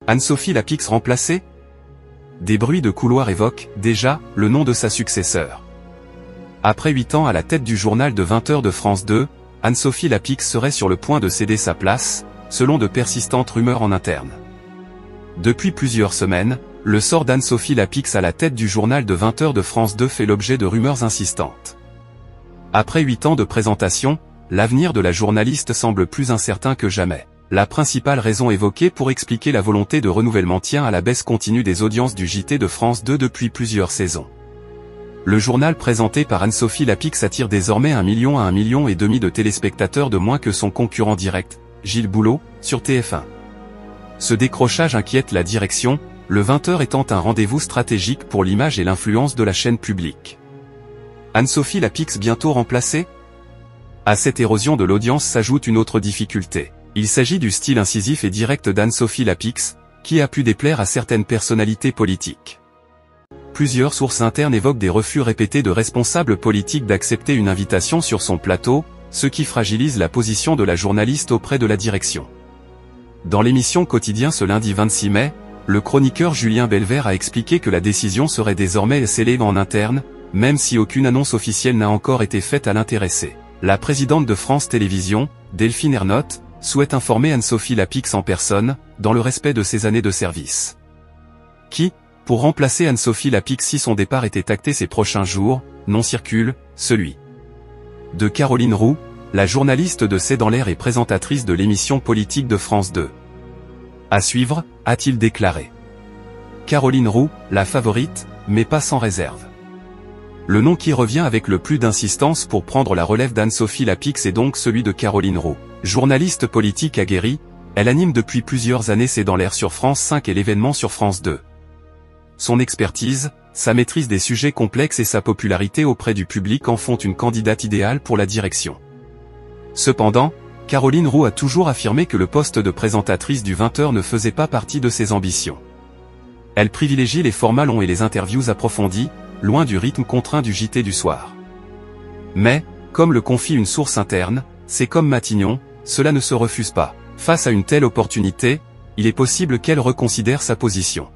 Anne-Sophie Lapix remplacée? Des bruits de couloir évoquent, déjà, le nom de sa successeur. Après 8 ans à la tête du journal de 20h de France 2, Anne-Sophie Lapix serait sur le point de céder sa place, selon de persistantes rumeurs en interne. Depuis plusieurs semaines, le sort d'Anne-Sophie Lapix à la tête du journal de 20h de France 2 fait l'objet de rumeurs insistantes. Après 8 ans de présentation, l'avenir de la journaliste semble plus incertain que jamais. La principale raison évoquée pour expliquer la volonté de renouvellement tient à la baisse continue des audiences du JT de France 2 depuis plusieurs saisons. Le journal présenté par Anne-Sophie Lapix attire désormais 1 million à 1,5 million de téléspectateurs de moins que son concurrent direct, Gilles Boulot, sur TF1. Ce décrochage inquiète la direction, le 20h étant un rendez-vous stratégique pour l'image et l'influence de la chaîne publique. Anne-Sophie Lapix bientôt remplacée? À cette érosion de l'audience s'ajoute une autre difficulté. Il s'agit du style incisif et direct d'Anne-Sophie Lapix, qui a pu déplaire à certaines personnalités politiques. Plusieurs sources internes évoquent des refus répétés de responsables politiques d'accepter une invitation sur son plateau, ce qui fragilise la position de la journaliste auprès de la direction. Dans l'émission Quotidien ce lundi 26 mai, le chroniqueur Julien Belvert a expliqué que la décision serait désormais scellée en interne, même si aucune annonce officielle n'a encore été faite à l'intéressé. La présidente de France Télévisions, Delphine Ernotte, souhaite informer Anne-Sophie Lapix en personne, dans le respect de ses années de service. Qui, pour remplacer Anne-Sophie Lapix si son départ était acté ces prochains jours, non circule, celui de Caroline Roux, la journaliste de C'est dans l'air et présentatrice de l'émission politique de France 2. À suivre, a-t-il déclaré. Caroline Roux, la favorite, mais pas sans réserve. Le nom qui revient avec le plus d'insistance pour prendre la relève d'Anne-Sophie Lapix est donc celui de Caroline Roux. Journaliste politique aguerrie, elle anime depuis plusieurs années C'est dans l'air sur France 5 et l'événement sur France 2. Son expertise, sa maîtrise des sujets complexes et sa popularité auprès du public en font une candidate idéale pour la direction. Cependant, Caroline Roux a toujours affirmé que le poste de présentatrice du 20h ne faisait pas partie de ses ambitions. Elle privilégie les formats longs et les interviews approfondies, loin du rythme contraint du JT du soir. Mais, comme le confie une source interne, c'est comme Matignon, cela ne se refuse pas. Face à une telle opportunité, il est possible qu'elle reconsidère sa position.